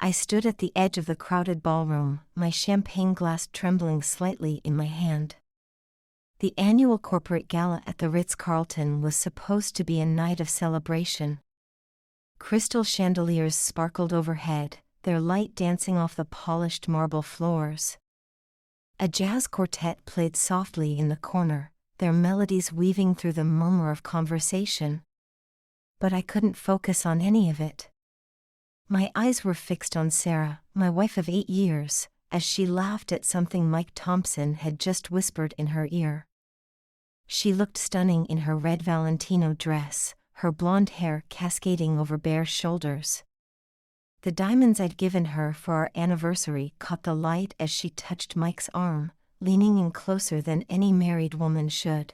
I stood at the edge of the crowded ballroom, my champagne glass trembling slightly in my hand. The annual corporate gala at the Ritz-Carlton was supposed to be a night of celebration. Crystal chandeliers sparkled overhead, their light dancing off the polished marble floors. A jazz quartet played softly in the corner, their melodies weaving through the murmur of conversation. But I couldn't focus on any of it. My eyes were fixed on Sarah, my wife of 8 years, as she laughed at something Mike Thompson had just whispered in her ear. She looked stunning in her red Valentino dress, her blonde hair cascading over bare shoulders. The diamonds I'd given her for our anniversary caught the light as she touched Mike's arm, leaning in closer than any married woman should.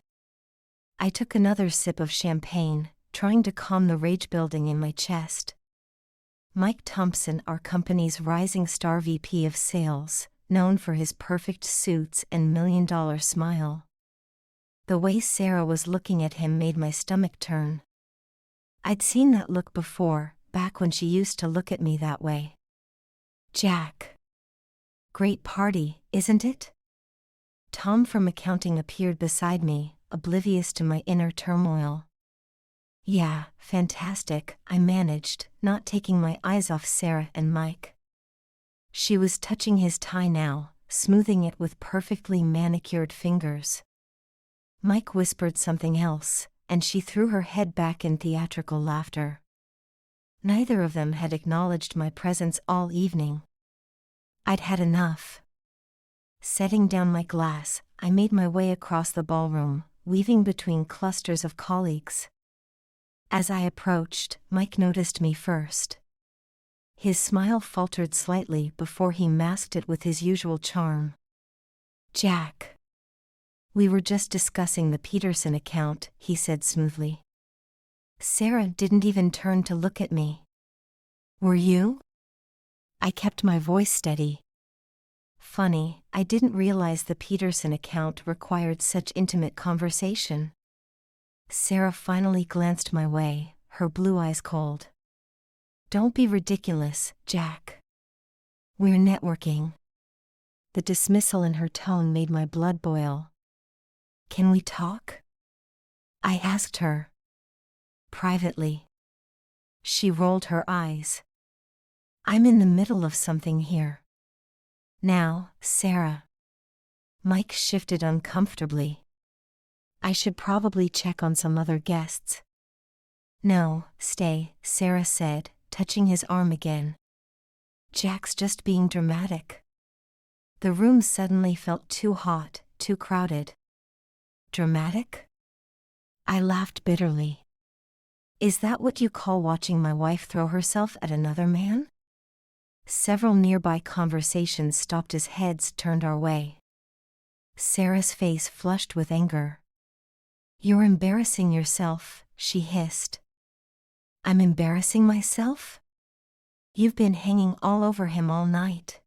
I took another sip of champagne, trying to calm the rage building in my chest. Mike Thompson, our company's rising star VP of sales, known for his perfect suits and million-dollar smile. The way Sarah was looking at him made my stomach turn. I'd seen that look before, back when she used to look at me that way. Jack. Great party, isn't it? Tom from accounting appeared beside me, oblivious to my inner turmoil. Yeah, fantastic, I managed, not taking my eyes off Sarah and Mike. She was touching his tie now, smoothing it with perfectly manicured fingers. Mike whispered something else, and she threw her head back in theatrical laughter. Neither of them had acknowledged my presence all evening. I'd had enough. Setting down my glass, I made my way across the ballroom, weaving between clusters of colleagues. As I approached, Mike noticed me first. His smile faltered slightly before he masked it with his usual charm. Jack. We were just discussing the Peterson account, he said smoothly. Sarah didn't even turn to look at me. Were you? I kept my voice steady. Funny, I didn't realize the Peterson account required such intimate conversation. Sarah finally glanced my way, her blue eyes cold. Don't be ridiculous, Jack. We're networking. The dismissal in her tone made my blood boil. Can we talk? I asked her. Privately. She rolled her eyes. I'm in the middle of something here. Now, Sarah. Mike shifted uncomfortably. I should probably check on some other guests. No, stay, Sarah said, touching his arm again. Jack's just being dramatic. The room suddenly felt too hot, too crowded. Dramatic? I laughed bitterly. Is that what you call watching my wife throw herself at another man? Several nearby conversations stopped as heads turned our way. Sarah's face flushed with anger. You're embarrassing yourself, she hissed. I'm embarrassing myself? You've been hanging all over him all night.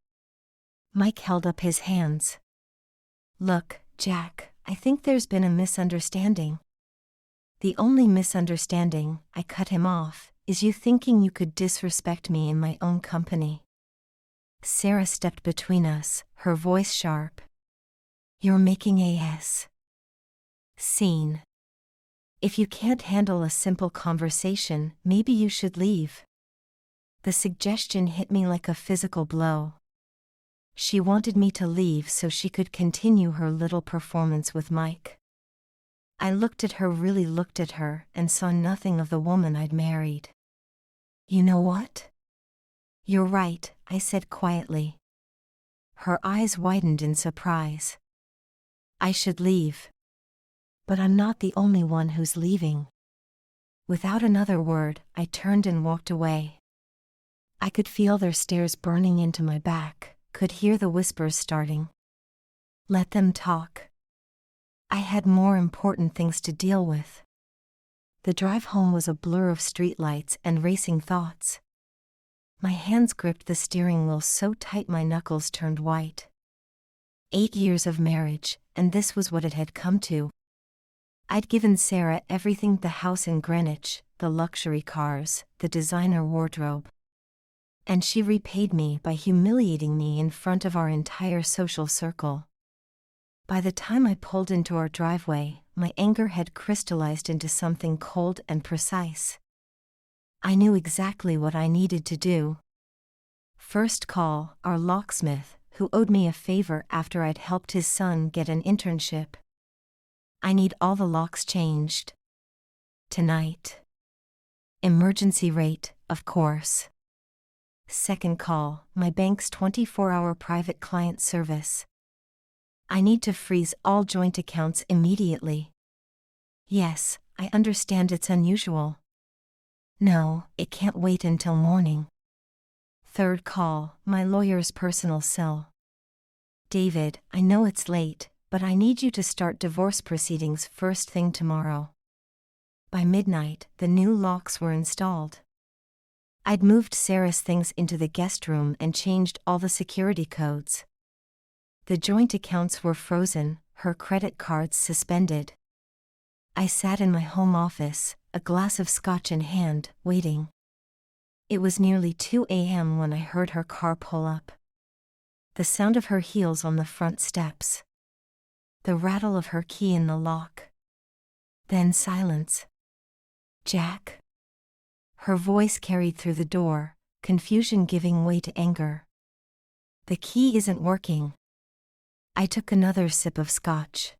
Mike held up his hands. Look, Jack, I think there's been a misunderstanding. The only misunderstanding, I cut him off, is you thinking you could disrespect me in my own company. Sarah stepped between us, her voice sharp. You're making a scene. If you can't handle a simple conversation, maybe you should leave. The suggestion hit me like a physical blow. She wanted me to leave so she could continue her little performance with Mike. I looked at her, really looked at her, and saw nothing of the woman I'd married. You know what? You're right, I said quietly. Her eyes widened in surprise. I should leave. But I'm not the only one who's leaving. Without another word, I turned and walked away. I could feel their stares burning into my back, could hear the whispers starting. Let them talk. I had more important things to deal with. The drive home was a blur of streetlights and racing thoughts. My hands gripped the steering wheel so tight my knuckles turned white. 8 years of marriage, and this was what it had come to. I'd given Sarah everything: the house in Greenwich, the luxury cars, the designer wardrobe. And she repaid me by humiliating me in front of our entire social circle. By the time I pulled into our driveway, my anger had crystallized into something cold and precise. I knew exactly what I needed to do. First, call our locksmith, who owed me a favor after I'd helped his son get an internship. I need all the locks changed. Tonight. Emergency rate, of course. Second, call my bank's 24-hour private client service. I need to freeze all joint accounts immediately. Yes, I understand it's unusual. No, it can't wait until morning. Third, call my lawyer's personal cell. David, I know it's late, but I need you to start divorce proceedings first thing tomorrow. By midnight, the new locks were installed. I'd moved Sarah's things into the guest room and changed all the security codes. The joint accounts were frozen, her credit cards suspended. I sat in my home office, a glass of scotch in hand, waiting. It was nearly 2 a.m. when I heard her car pull up. The sound of her heels on the front steps. The rattle of her key in the lock. Then silence. Jack? Her voice carried through the door, confusion giving way to anger. The key isn't working. I took another sip of scotch.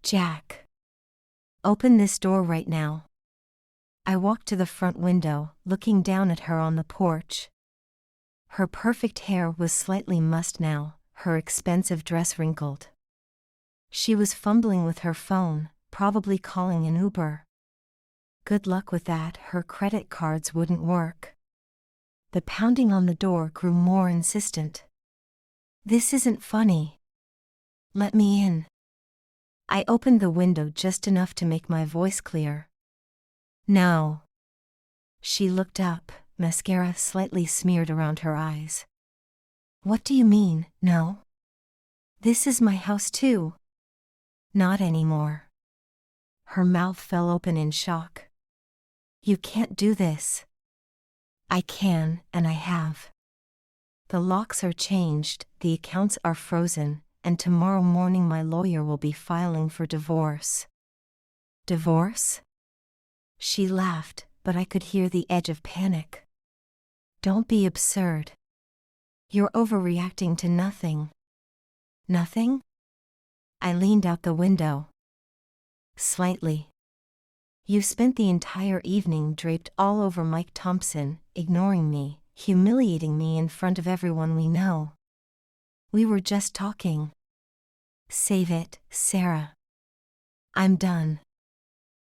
Jack. Open this door right now. I walked to the front window, looking down at her on the porch. Her perfect hair was slightly mussed now, her expensive dress wrinkled. She was fumbling with her phone, probably calling an Uber. Good luck with that, her credit cards wouldn't work. The pounding on the door grew more insistent. This isn't funny. Let me in. I opened the window just enough to make my voice clear. No. She looked up, mascara slightly smeared around her eyes. What do you mean, no? This is my house too. Not anymore. Her mouth fell open in shock. You can't do this. I can, and I have. The locks are changed, the accounts are frozen, and tomorrow morning my lawyer will be filing for divorce. Divorce? She laughed, but I could hear the edge of panic. Don't be absurd. You're overreacting to nothing. Nothing? I leaned out the window. Slightly. You spent the entire evening draped all over Mike Thompson, ignoring me, humiliating me in front of everyone we know. We were just talking. Save it, Sarah. I'm done.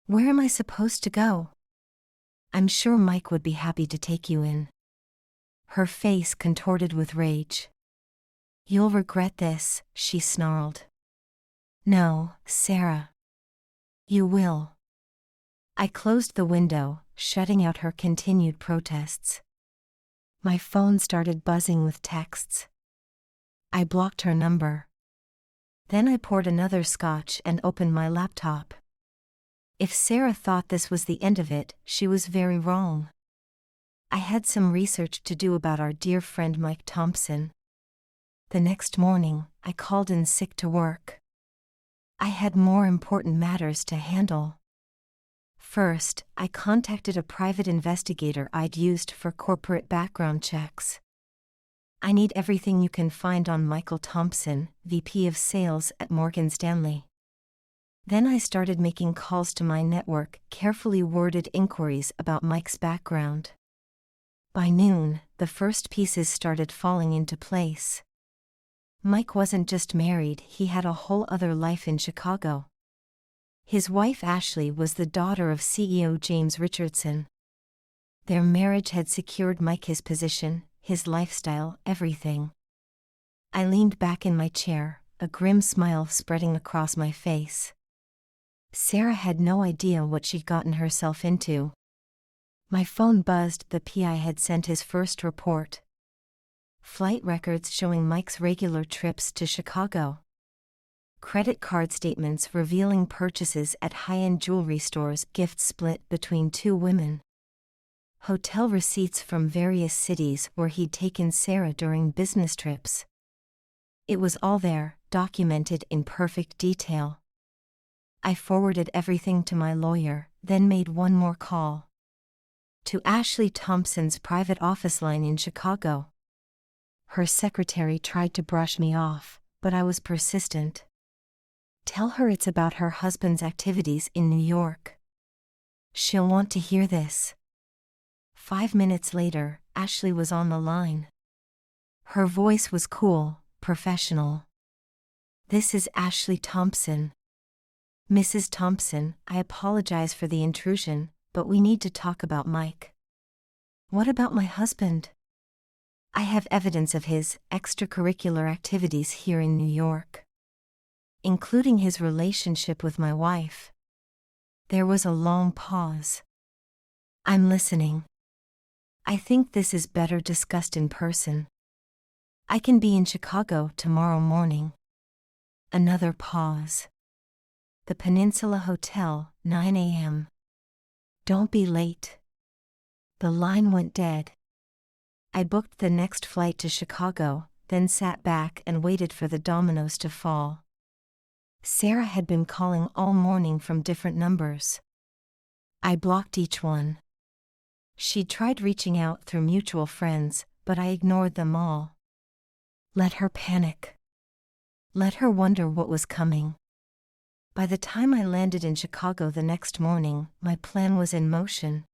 Where am I supposed to go? I'm sure Mike would be happy to take you in. Her face contorted with rage. You'll regret this, she snarled. No, Sarah. You will. I closed the window, shutting out her continued protests. My phone started buzzing with texts. I blocked her number. Then I poured another scotch and opened my laptop. If Sarah thought this was the end of it, she was very wrong. I had some research to do about our dear friend Mike Thompson. The next morning, I called in sick to work. I had more important matters to handle. First, I contacted a private investigator I'd used for corporate background checks. I need everything you can find on Michael Thompson, VP of Sales at Morgan Stanley. Then I started making calls to my network, carefully worded inquiries about Mike's background. By noon, the first pieces started falling into place. Mike wasn't just married, he had a whole other life in Chicago. His wife Ashley was the daughter of CEO James Richardson. Their marriage had secured Mike his position, his lifestyle, everything. I leaned back in my chair, a grim smile spreading across my face. Sarah had no idea what she'd gotten herself into. My phone buzzed, the PI had sent his first report. Flight records showing Mike's regular trips to Chicago. Credit card statements revealing purchases at high-end jewelry stores, gifts split between two women. hotel receipts from various cities where he'd taken Sarah during business trips. It was all there, documented in perfect detail. I forwarded everything to my lawyer, then made one more call. To Ashley Thompson's private office line in Chicago. Her secretary tried to brush me off, but I was persistent. Tell her it's about her husband's activities in New York. She'll want to hear this. 5 minutes later, Ashley was on the line. Her voice was cool, professional. This is Ashley Thompson. Mrs. Thompson, I apologize for the intrusion, but we need to talk about Mike. What about my husband? I have evidence of his extracurricular activities here in New York, including his relationship with my wife. There was a long pause. I'm listening. I think this is better discussed in person. I can be in Chicago tomorrow morning. Another pause. The Peninsula Hotel, 9 a.m. Don't be late. The line went dead. I booked the next flight to Chicago, then sat back and waited for the dominoes to fall. Sarah had been calling all morning from different numbers. I blocked each one. She'd tried reaching out through mutual friends, but I ignored them all. Let her panic. Let her wonder what was coming. By the time I landed in Chicago the next morning, my plan was in motion.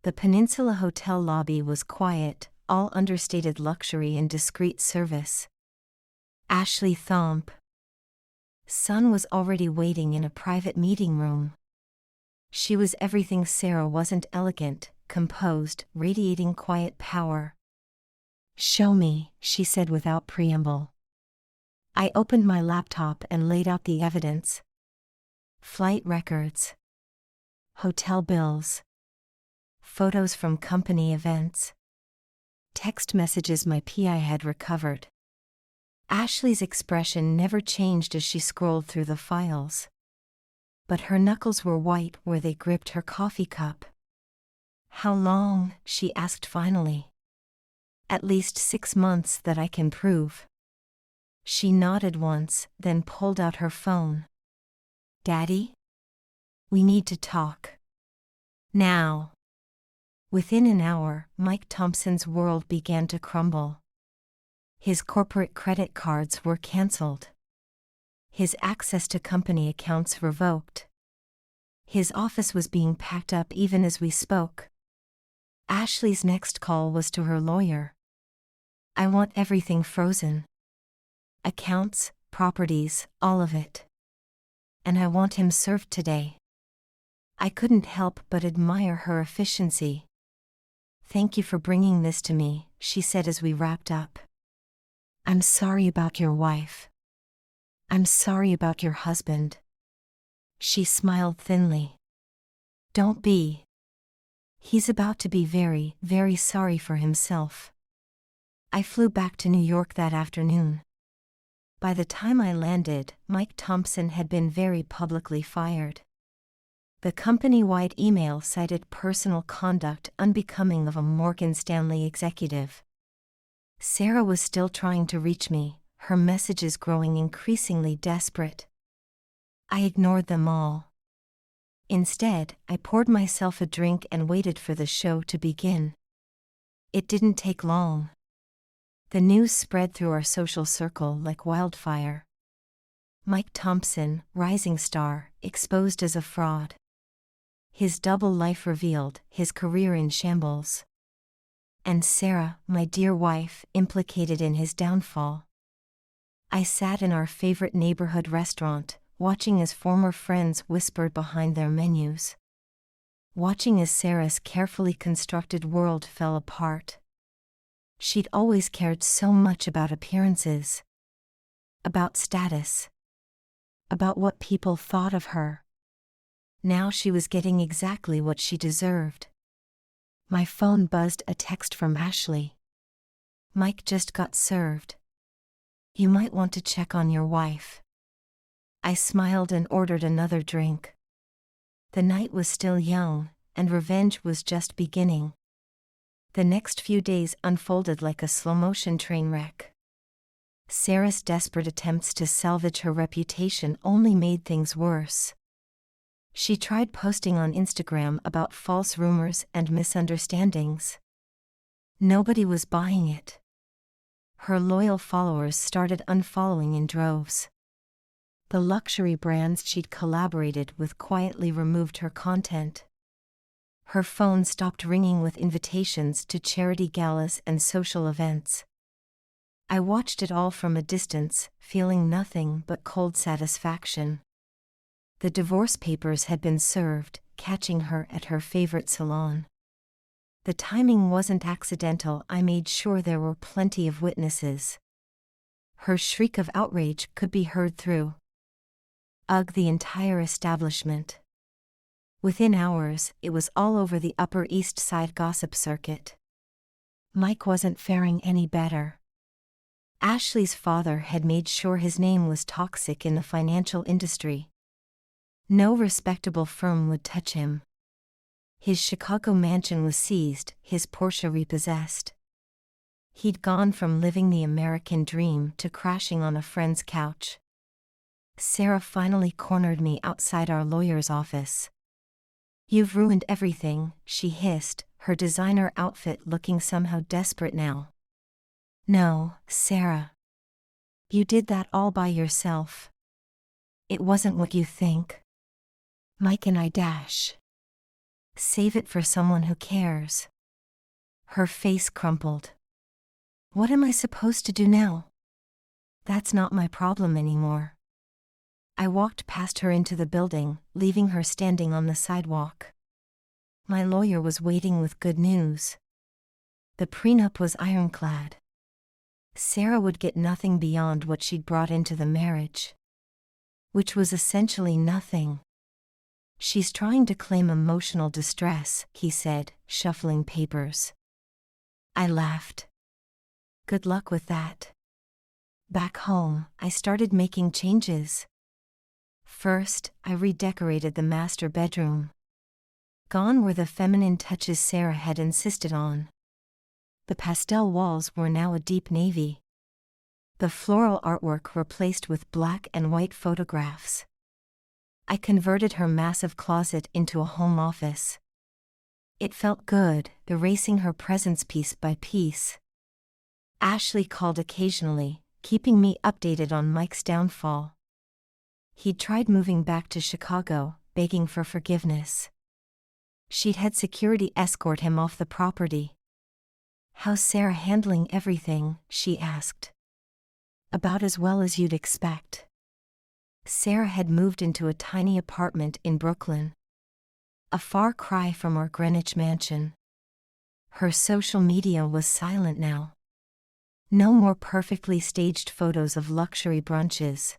The Peninsula Hotel lobby was quiet, all understated luxury and discreet service. Ashley Thomp. Son was already waiting in a private meeting room. She was everything Sarah wasn't: elegant, composed, radiating quiet power. Show me, she said without preamble. I opened my laptop and laid out the evidence. Flight records. Hotel bills. Photos from company events. Text messages my PI had recovered. Ashley's expression never changed as she scrolled through the files. But her knuckles were white where they gripped her coffee cup. How long? She asked finally. At least 6 months, that I can prove. She nodded once, then pulled out her phone. Daddy? We need to talk. Now. Within an hour, Mike Thompson's world began to crumble. His corporate credit cards were canceled. His access to company accounts revoked. His office was being packed up even as we spoke. Ashley's next call was to her lawyer. I want everything frozen. Accounts, properties, all of it. And I want him served today. I couldn't help but admire her efficiency. Thank you for bringing this to me, she said as we wrapped up. I'm sorry about your wife. I'm sorry about your husband. She smiled thinly. Don't be. He's about to be very, very sorry for himself. I flew back to New York that afternoon. By the time I landed, Mike Thompson had been very publicly fired. The company-wide email cited personal conduct unbecoming of a Morgan Stanley executive. Sarah was still trying to reach me, her messages growing increasingly desperate. I ignored them all. Instead, I poured myself a drink and waited for the show to begin. It didn't take long. The news spread through our social circle like wildfire. Mike Thompson, rising star, exposed as a fraud. His double life revealed, his career in shambles. And Sarah, my dear wife, implicated in his downfall. I sat in our favorite neighborhood restaurant, watching as former friends whispered behind their menus. Watching as Sarah's carefully constructed world fell apart. She'd always cared so much about appearances. About status. About what people thought of her. Now she was getting exactly what she deserved. My phone buzzed, a text from Ashley. Mike just got served. You might want to check on your wife. I smiled and ordered another drink. The night was still young, and revenge was just beginning. The next few days unfolded like a slow-motion train wreck. Sarah's desperate attempts to salvage her reputation only made things worse. She tried posting on Instagram about false rumors and misunderstandings. Nobody was buying it. Her loyal followers started unfollowing in droves. The luxury brands she'd collaborated with quietly removed her content. Her phone stopped ringing with invitations to charity galas and social events. I watched it all from a distance, feeling nothing but cold satisfaction. The divorce papers had been served, catching her at her favorite salon. The timing wasn't accidental. I made sure there were plenty of witnesses. Her shriek of outrage could be heard through the entire establishment. Within hours, it was all over the Upper East Side gossip circuit. Mike wasn't faring any better. Ashley's father had made sure his name was toxic in the financial industry. No respectable firm would touch him. His Chicago mansion was seized, his Porsche repossessed. He'd gone from living the American dream to crashing on a friend's couch. Sarah finally cornered me outside our lawyer's office. "You've ruined everything," she hissed, her designer outfit looking somehow desperate now. "No, Sarah. You did that all by yourself. It wasn't what you think. Mike and I dash. Save it for someone who cares." Her face crumpled. "What am I supposed to do now? That's not my problem anymore." I walked past her into the building, leaving her standing on the sidewalk. My lawyer was waiting with good news. The prenup was ironclad. Sarah would get nothing beyond what she'd brought into the marriage. Which was essentially nothing. "She's trying to claim emotional distress," he said, shuffling papers. I laughed. "Good luck with that." Back home, I started making changes. First, I redecorated the master bedroom. Gone were the feminine touches Sarah had insisted on. The pastel walls were now a deep navy. The floral artwork replaced with black and white photographs. I converted her massive closet into a home office. It felt good, erasing her presence piece by piece. Ashley called occasionally, keeping me updated on Mike's downfall. He'd tried moving back to Chicago, begging for forgiveness. She'd had security escort him off the property. "How's Sarah handling everything?" she asked. "About as well as you'd expect." Sarah had moved into a tiny apartment in Brooklyn. A far cry from our Greenwich mansion. Her social media was silent now. No more perfectly staged photos of luxury brunches.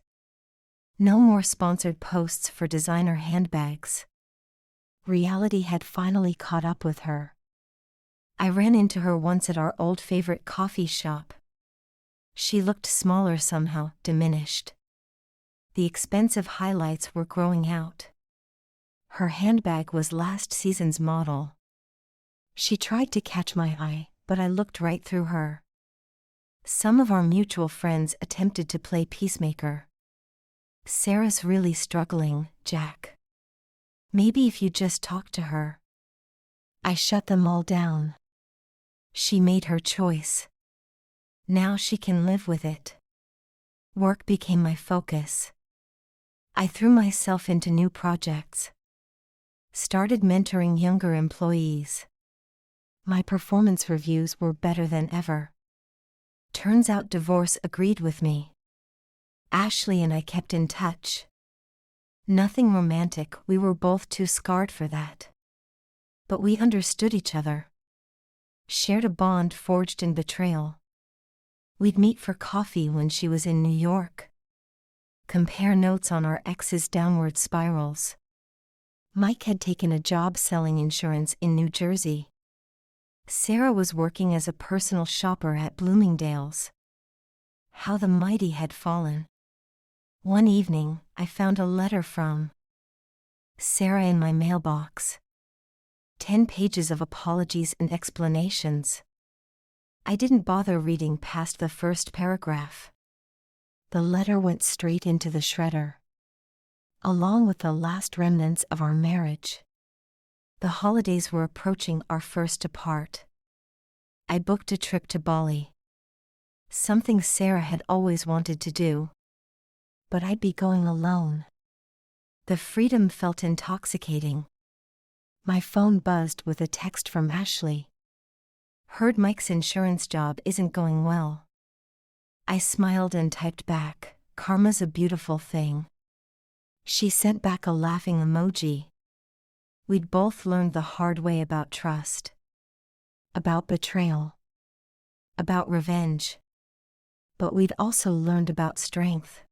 No more sponsored posts for designer handbags. Reality had finally caught up with her. I ran into her once at our old favorite coffee shop. She looked smaller somehow, diminished. The expensive highlights were growing out. Her handbag was last season's model. She tried to catch my eye, but I looked right through her. Some of our mutual friends attempted to play peacemaker. "Sarah's really struggling, Jack. Maybe if you just talk to her." I shut them all down. She made her choice. Now she can live with it. Work became my focus. I threw myself into new projects. Started mentoring younger employees. My performance reviews were better than ever. Turns out divorce agreed with me. Ashley and I kept in touch. Nothing romantic, we were both too scarred for that. But we understood each other. Shared a bond forged in betrayal. We'd meet for coffee when she was in New York. Compare notes on our ex's downward spirals. Mike had taken a job selling insurance in New Jersey. Sarah was working as a personal shopper at Bloomingdale's. How the mighty had fallen. One evening, I found a letter from Sarah in my mailbox. 10 pages of apologies and explanations. I didn't bother reading past the first paragraph. The letter went straight into the shredder, along with the last remnants of our marriage. The holidays were approaching our first apart. I booked a trip to Bali. Something Sarah had always wanted to do. But I'd be going alone. The freedom felt intoxicating. My phone buzzed with a text from Ashley. Heard Mike's insurance job isn't going well. I smiled and typed back, "Karma's a beautiful thing." She sent back a laughing emoji. We'd both learned the hard way about trust. About betrayal. About revenge. But we'd also learned about strength.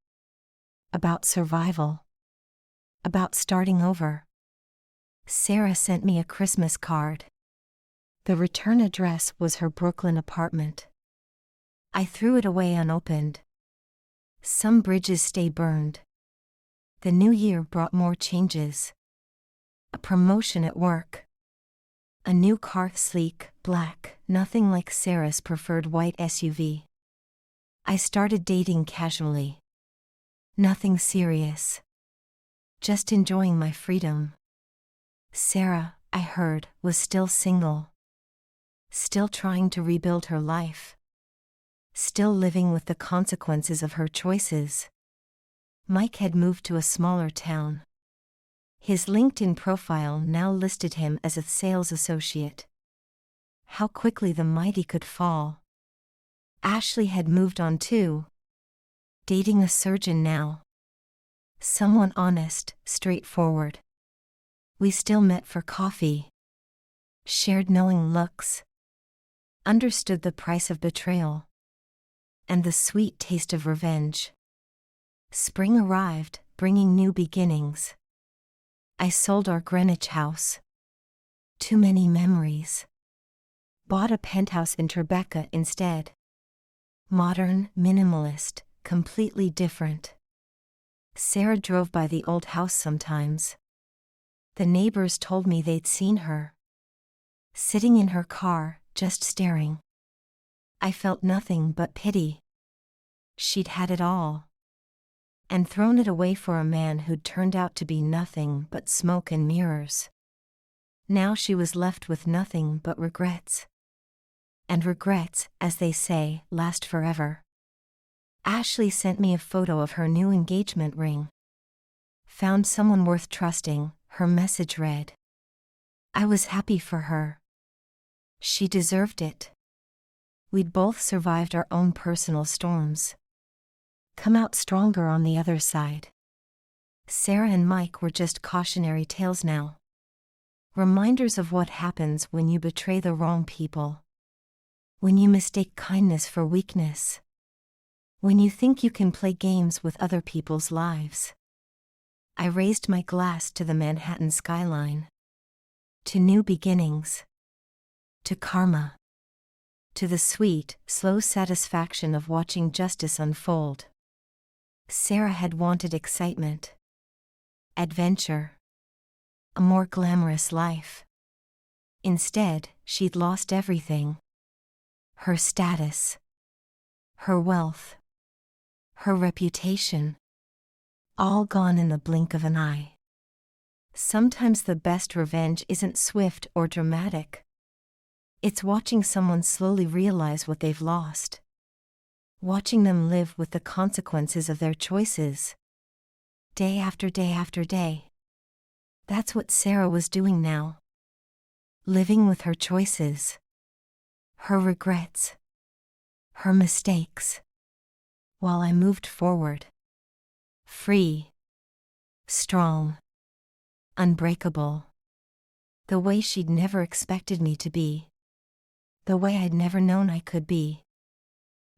About survival. About starting over. Sarah sent me a Christmas card. The return address was her Brooklyn apartment. I threw it away unopened. Some bridges stay burned. The new year brought more changes. A promotion at work. A new car, sleek, black, nothing like Sarah's preferred white SUV. I started dating casually. Nothing serious. Just enjoying my freedom. Sarah, I heard, was still single. Still trying to rebuild her life. Still living with the consequences of her choices. Mike had moved to a smaller town. His LinkedIn profile now listed him as a sales associate. How quickly the mighty could fall. Ashley had moved on too. Dating a surgeon now. Someone honest, straightforward. We still met for coffee. Shared knowing looks. Understood the price of betrayal. And the sweet taste of revenge. Spring arrived, bringing new beginnings. I sold our Greenwich house. Too many memories. Bought a penthouse in Tribeca instead. Modern, minimalist, completely different. Sarah drove by the old house sometimes. The neighbors told me they'd seen her. Sitting in her car, just staring. I felt nothing but pity. She'd had it all. And thrown it away for a man who'd turned out to be nothing but smoke and mirrors. Now she was left with nothing but regrets. And regrets, as they say, last forever. Ashley sent me a photo of her new engagement ring. Found someone worth trusting, her message read. I was happy for her. She deserved it. We'd both survived our own personal storms. Come out stronger on the other side. Sarah and Mike were just cautionary tales now. Reminders of what happens when you betray the wrong people. When you mistake kindness for weakness. When you think you can play games with other people's lives. I raised my glass to the Manhattan skyline. To new beginnings. To karma. To the sweet, slow satisfaction of watching justice unfold. Sarah had wanted excitement. Adventure. A more glamorous life. Instead, she'd lost everything. Her status. Her wealth. Her reputation. All gone in the blink of an eye. Sometimes the best revenge isn't swift or dramatic. It's watching someone slowly realize what they've lost. Watching them live with the consequences of their choices. Day after day after day. That's what Sarah was doing now. Living with her choices. Her regrets. Her mistakes. While I moved forward. Free. Strong. Unbreakable. The way she'd never expected me to be. The way I'd never known I could be.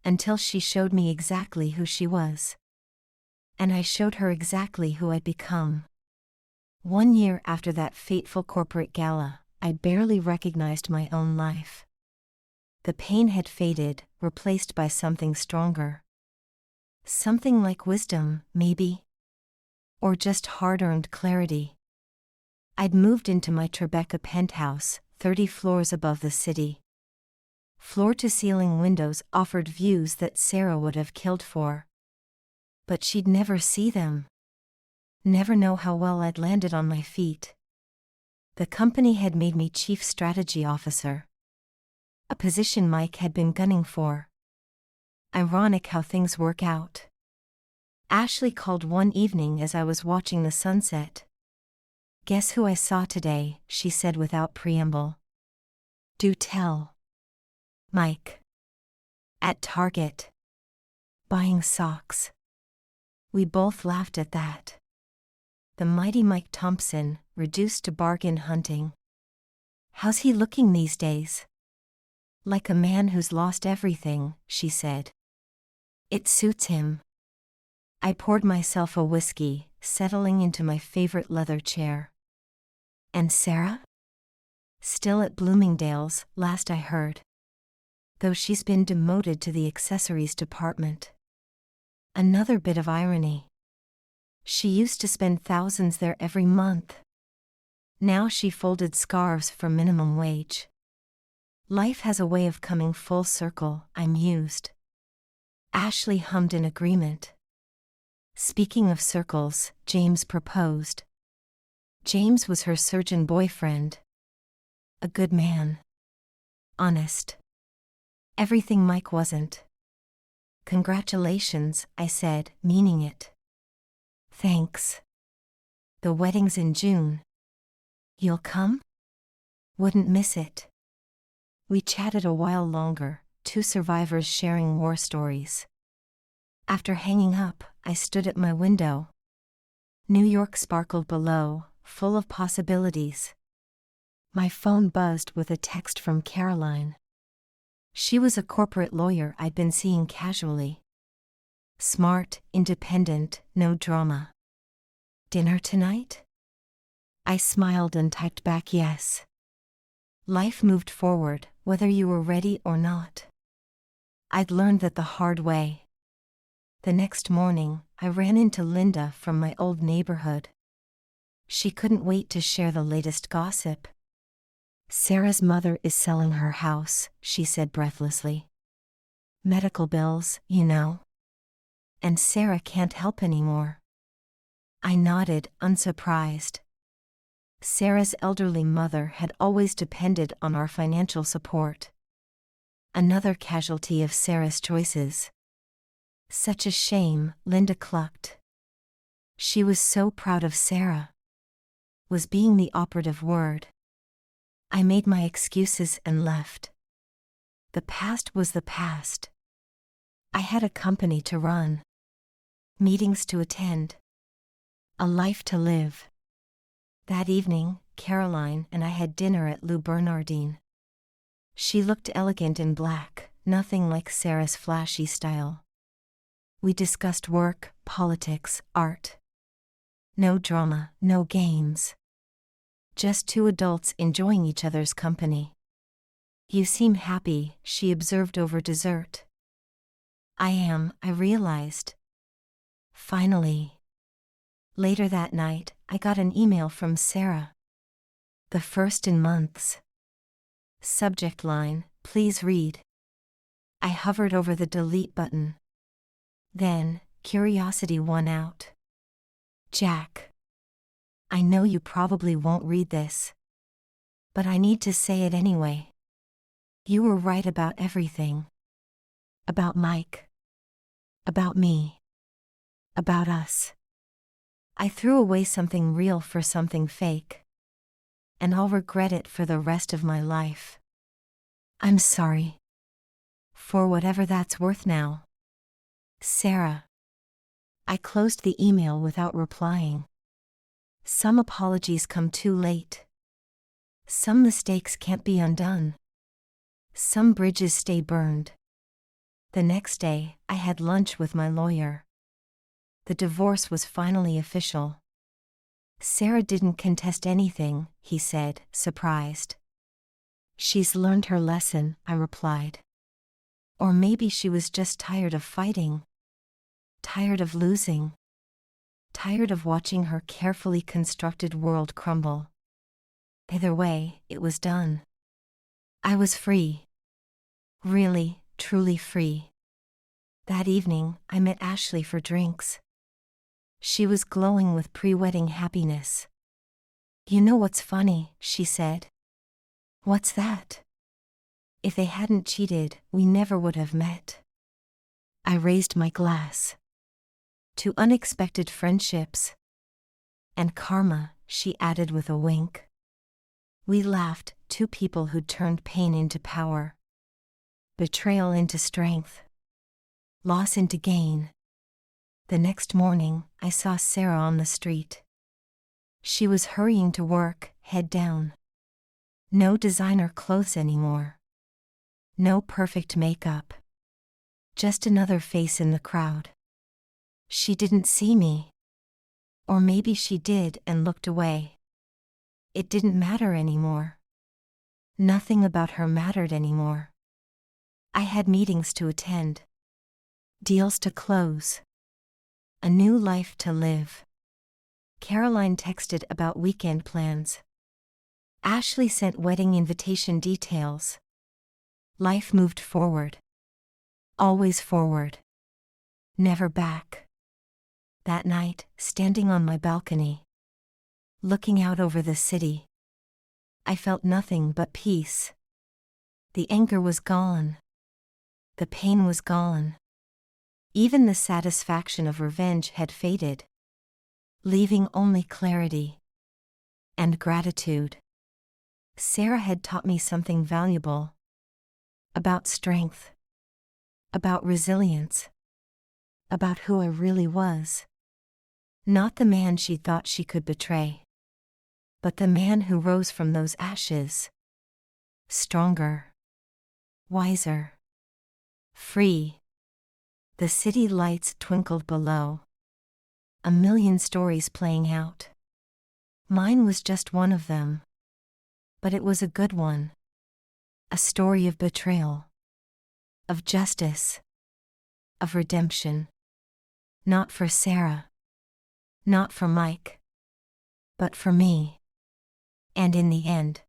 Until she showed me exactly who she was. And I showed her exactly who I'd become. 1 year after that fateful corporate gala, I barely recognized my own life. The pain had faded, replaced by something stronger. Something like wisdom, maybe. Or just hard-earned clarity. I'd moved into my Tribeca penthouse, 30 floors above the city. Floor-to-ceiling windows offered views that Sarah would have killed for. But she'd never see them. Never know how well I'd landed on my feet. The company had made me Chief Strategy Officer, a position Mike had been gunning for. Ironic how things work out. Ashley called one evening as I was watching the sunset. "Guess who I saw today," she said without preamble. "Do tell." "Mike. At Target. Buying socks." We both laughed at that. The mighty Mike Thompson, reduced to bargain hunting. "How's he looking these days?" "Like a man who's lost everything," she said. "It suits him." I poured myself a whiskey, settling into my favorite leather chair. "And Sarah?" "Still at Bloomingdale's, last I heard. Though she's been demoted to the accessories department." Another bit of irony. She used to spend thousands there every month. Now she folded scarves for minimum wage. Life has a way of coming full circle, I mused. Ashley hummed in agreement. Speaking of circles, James proposed. James was her surgeon boyfriend. A good man. Honest. Everything Mike wasn't. "Congratulations," I said, meaning it. "Thanks. The wedding's in June. You'll come?" "Wouldn't miss it." We chatted a while longer, two survivors sharing war stories. After hanging up, I stood at my window. New York sparkled below, full of possibilities. My phone buzzed with a text from Caroline. She was a corporate lawyer I'd been seeing casually. Smart, independent, no drama. "Dinner tonight?" I smiled and typed back yes. Life moved forward, whether you were ready or not. I'd learned that the hard way. The next morning, I ran into Linda from my old neighborhood. She couldn't wait to share the latest gossip. "Sarah's mother is selling her house," she said breathlessly. "Medical bills, you know. And Sarah can't help anymore." I nodded, unsurprised. Sarah's elderly mother had always depended on our financial support. Another casualty of Sarah's choices. Such a shame, Linda clucked. She was so proud of Sarah. Was being the operative word. I made my excuses and left. The past was the past. I had a company to run. Meetings to attend. A life to live. That evening, Caroline and I had dinner at Lou Bernardine. She looked elegant in black, nothing like Sarah's flashy style. We discussed work, politics, art. No drama, no games. Just two adults enjoying each other's company. "You seem happy," she observed over dessert. "I am," I realized. Finally. Later that night, I got an email from Sarah. The first in months. Subject line, "Please read." I hovered over the delete button. Then, curiosity won out. "Jack. I know you probably won't read this. But I need to say it anyway. You were right about everything. About Mike. About me. About us. I threw away something real for something fake. And I'll regret it for the rest of my life. I'm sorry. For whatever that's worth now. Sarah." I closed the email without replying. Some apologies come too late. Some mistakes can't be undone. Some bridges stay burned. The next day, I had lunch with my lawyer. The divorce was finally official. Sarah didn't contest anything, he said, surprised. She's learned her lesson, I replied. Or maybe she was just tired of fighting. Tired of losing. Tired of watching her carefully constructed world crumble. Either way, it was done. I was free. Really, truly free. That evening, I met Ashley for drinks. She was glowing with pre-wedding happiness. "You know what's funny?" she said. "What's that?" "If they hadn't cheated, we never would have met." I raised my glass. "To unexpected friendships." "And karma," she added with a wink. We laughed, two people who'd turned pain into power. Betrayal into strength. Loss into gain. The next morning, I saw Sarah on the street. She was hurrying to work, head down. No designer clothes anymore. No perfect makeup. Just another face in the crowd. She didn't see me. Or maybe she did and looked away. It didn't matter anymore. Nothing about her mattered anymore. I had meetings to attend. Deals to close. A new life to live. Caroline texted about weekend plans. Ashley sent wedding invitation details. Life moved forward. Always forward. Never back. That night, standing on my balcony, looking out over the city, I felt nothing but peace. The anger was gone. The pain was gone. Even the satisfaction of revenge had faded, leaving only clarity and gratitude. Sarah had taught me something valuable. About strength. About resilience. About who I really was. Not the man she thought she could betray, but the man who rose from those ashes. Stronger. Wiser. Free. The city lights twinkled below. A million stories playing out. Mine was just one of them. But it was a good one. A story of betrayal. Of justice. Of redemption. Not for Sarah. Not for Mike. But for me. And in the end,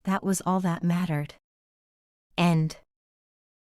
that was all that mattered. End.